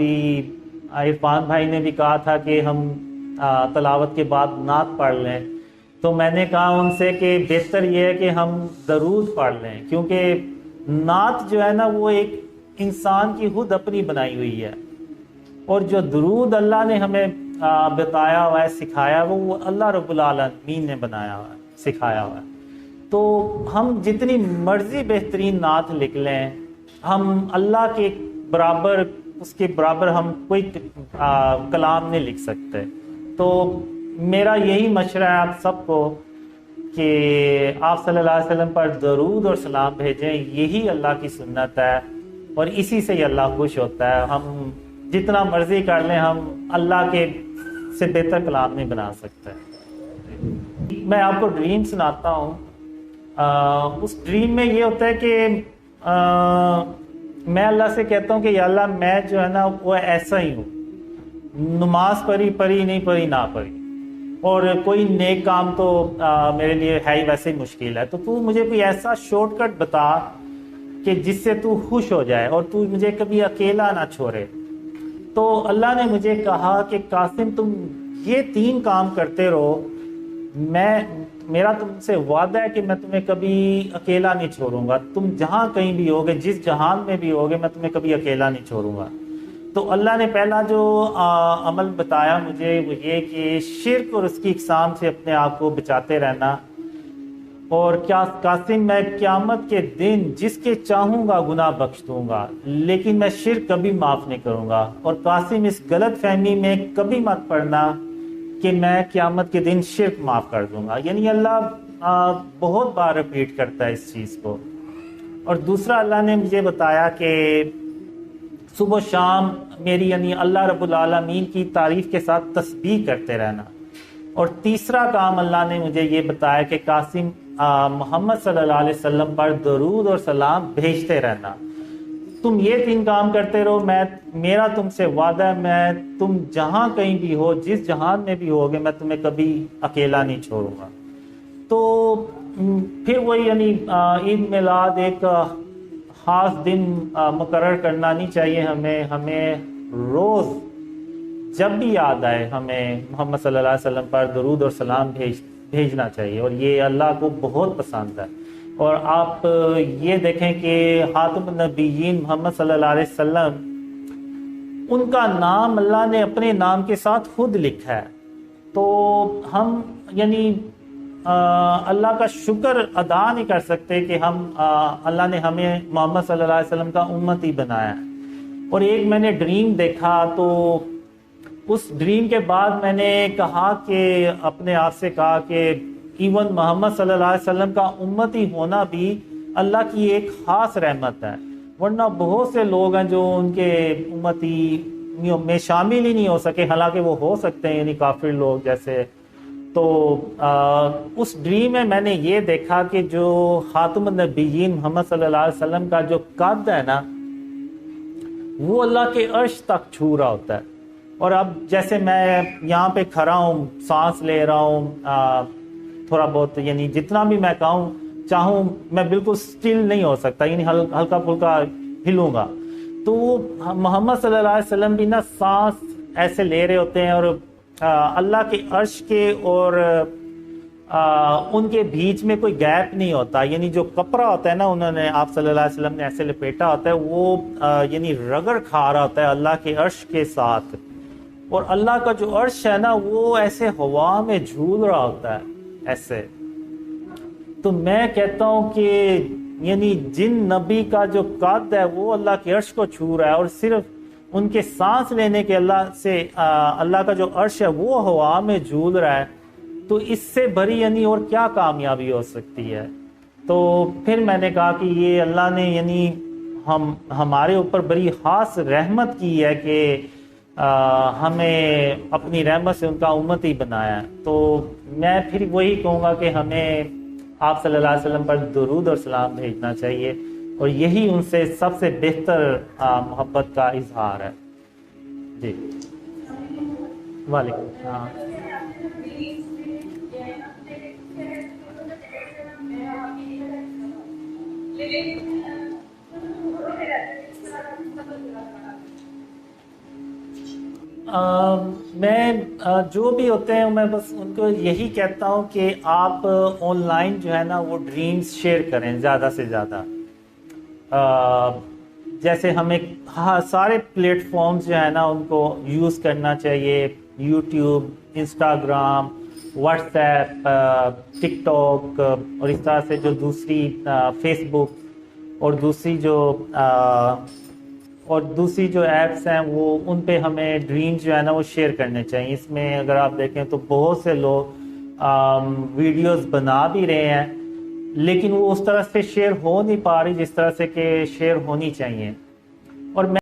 بھی عرفان بھائی نے بھی کہا تھا کہ ہم تلاوت کے بعد نعت پڑھ لیں، تو میں نے کہا ان سے کہ بہتر یہ ہے کہ ہم درود پڑھ لیں، کیونکہ نعت جو ہے نا وہ ایک انسان کی خود اپنی بنائی ہوئی ہے، اور جو درود اللہ نے ہمیں بتایا ہوا ہے، سکھایا ہوا، وہ اللہ رب العالمین نے بنایا ہوا ہے، سکھایا ہوا ہے۔ تو ہم جتنی مرضی بہترین نعت لکھ لیں، ہم اللہ کے برابر، اس کے برابر ہم کوئی کلام نہیں لکھ سکتے۔ تو میرا یہی مشورہ ہے آپ سب کو کہ آپ صلی اللہ علیہ وسلم پر درود اور سلام بھیجیں، یہی اللہ کی سنت ہے، اور اسی سے ہی اللہ خوش ہوتا ہے۔ ہم جتنا مرضی کر لیں، ہم اللہ کے سے بہتر کلام نہیں بنا سکتے۔ میں آپ کو ڈریم سناتا ہوں۔ اس ڈریم میں یہ ہوتا ہے کہ میں اللہ سے کہتا ہوں کہ یا اللہ میں جو ہے نا وہ ایسا ہی ہوں، نماز پڑھی نہیں پڑھی نہ پڑھی، اور کوئی نیک کام تو میرے لیے ہے ہی ویسے ہی مشکل ہے، تو مجھے کوئی ایسا شارٹ کٹ بتا کہ جس سے تو خوش ہو جائے اور تو مجھے کبھی اکیلا نہ چھوڑے۔ تو اللہ نے مجھے کہا کہ قاسم تم یہ 3 کام کرتے رہو، میرا تم سے وعدہ ہے کہ میں تمہیں کبھی اکیلا نہیں چھوڑوں گا، تم جہاں کہیں بھی ہوگے، جس جہان میں بھی ہوگے، میں تمہیں کبھی اکیلا نہیں چھوڑوں گا۔ تو اللہ نے پہلا جو عمل بتایا مجھے وہ یہ کہ شرک اور اس کی اقسام سے اپنے آپ کو بچاتے رہنا، اور کیا قاسم میں قیامت کے دن جس کے چاہوں گا گناہ بخش دوں گا، لیکن میں شرک کبھی معاف نہیں کروں گا، اور قاسم اس غلط فہمی میں کبھی مت پڑنا کہ میں قیامت کے دن شرک معاف کر دوں گا۔ یعنی اللہ بہت بار ریپیٹ کرتا ہے اس چیز کو۔ اور دوسرا اللہ نے مجھے بتایا کہ صبح و شام میری یعنی اللہ رب العالمین کی تعریف کے ساتھ تسبیح کرتے رہنا۔ اور تیسرا کام اللہ نے مجھے یہ بتایا کہ قاسم محمد صلی اللہ علیہ وسلم پر درود اور سلام بھیجتے رہنا۔ تم یہ 3 کام کرتے رہو، میرا تم سے وعدہ ہے، میں تم جہاں کہیں بھی ہو، جس جہان میں بھی ہوگے، میں تمہیں کبھی اکیلا نہیں چھوڑوں گا۔ تو پھر وہی یعنی عید میلاد ایک خاص دن مقرر کرنا نہیں چاہیے ہمیں روز جب بھی یاد آئے ہمیں محمد صلی اللہ علیہ وسلم پر درود اور سلام بھیجنا چاہیے، اور یہ اللہ کو بہت پسند ہے۔ اور آپ یہ دیکھیں کہ خاتم النبیین محمد صلی اللہ علیہ وسلم، ان کا نام اللہ نے اپنے نام کے ساتھ خود لکھا ہے۔ تو ہم یعنی اللہ کا شکر ادا نہیں کر سکتے کہ ہم اللہ نے ہمیں محمد صلی اللہ علیہ وسلم کا امتی بنایا ہے۔ اور ایک میں نے ڈریم دیکھا، تو اس ڈریم کے بعد میں نے کہا کہ اپنے آپ سے کہا کہ ایون محمد صلی اللہ علیہ وسلم کا امتی ہونا بھی اللہ کی ایک خاص رحمت ہے، ورنہ بہت سے لوگ ہیں جو ان کے امتی میں شامل ہی نہیں ہو سکے، حالانکہ وہ ہو سکتے ہیں، یعنی کافر لوگ جیسے۔ تو اس ڈریم میں میں نے یہ دیکھا کہ جو خاتم النبیین محمد صلی اللہ علیہ وسلم کا جو قد ہے نا، وہ اللہ کے عرش تک چھو رہا ہوتا ہے۔ اور اب جیسے میں یہاں پہ کھڑا ہوں، سانس لے رہا ہوں، تھوڑا بہت یعنی جتنا بھی میں چاہوں میں بالکل سٹل نہیں ہو سکتا، یعنی ہلکا پھلکا ہلوں گا۔ تو محمد صلی اللہ علیہ وسلم بھی نا سانس ایسے لے رہے ہوتے ہیں، اور اللہ کے عرش کے اور ان کے بیچ میں کوئی گیپ نہیں ہوتا، یعنی جو کپڑا ہوتا ہے نا انہوں نے آپ صلی اللہ علیہ وسلم نے ایسے لپیٹا ہوتا ہے، وہ یعنی رگڑ کھا رہا ہوتا ہے اللہ کے عرش کے ساتھ، اور اللہ کا جو عرش ہے نا وہ ایسے ہوا میں جھول رہا ہوتا ہے ایسے۔ تو میں کہتا ہوں کہ یعنی جن نبی کا جو قد ہے وہ اللہ کے عرش کو چھو رہا ہے، اور صرف ان کے سانس لینے کے اللہ کا جو عرش ہے وہ ہوا میں جھول رہا ہے، تو اس سے بڑی یعنی اور کیا کامیابی ہو سکتی ہے۔ تو پھر میں نے کہا کہ یہ اللہ نے یعنی ہمارے اوپر بڑی خاص رحمت کی ہے کہ ہمیں اپنی رحمت سے ان کا امتی بنایا ہے۔ تو میں پھر وہی کہوں گا کہ ہمیں آپ صلی اللہ علیہ وسلم پر درود اور سلام بھیجنا چاہیے، اور یہی ان سے سب سے بہتر محبت کا اظہار ہے۔ جی وعلیکم السلام۔ میں جو بھی ہوتے ہیں میں بس ان کو یہی کہتا ہوں کہ آپ آن لائن جو ہے نا وہ ڈریمز شیئر کریں زیادہ سے زیادہ. جیسے ہمیں سارے پلیٹ فارمز جو ہے نا ان کو یوز کرنا چاہیے. یوٹیوب، انسٹاگرام، واٹس ایپ، ٹک ٹاک، اور اس طرح سے جو دوسری فیس بک اور دوسری جو ایپس ہیں وہ ان پہ ہمیں ڈریمز جو ہے نا وہ شیئر کرنے چاہیے. اس میں اگر آپ دیکھیں تو بہت سے لوگ ویڈیوز بنا بھی رہے ہیں لیکن وہ اس طرح سے شیئر ہو نہیں پا رہی جس طرح سے کہ شیئر ہونی چاہیے. اور میں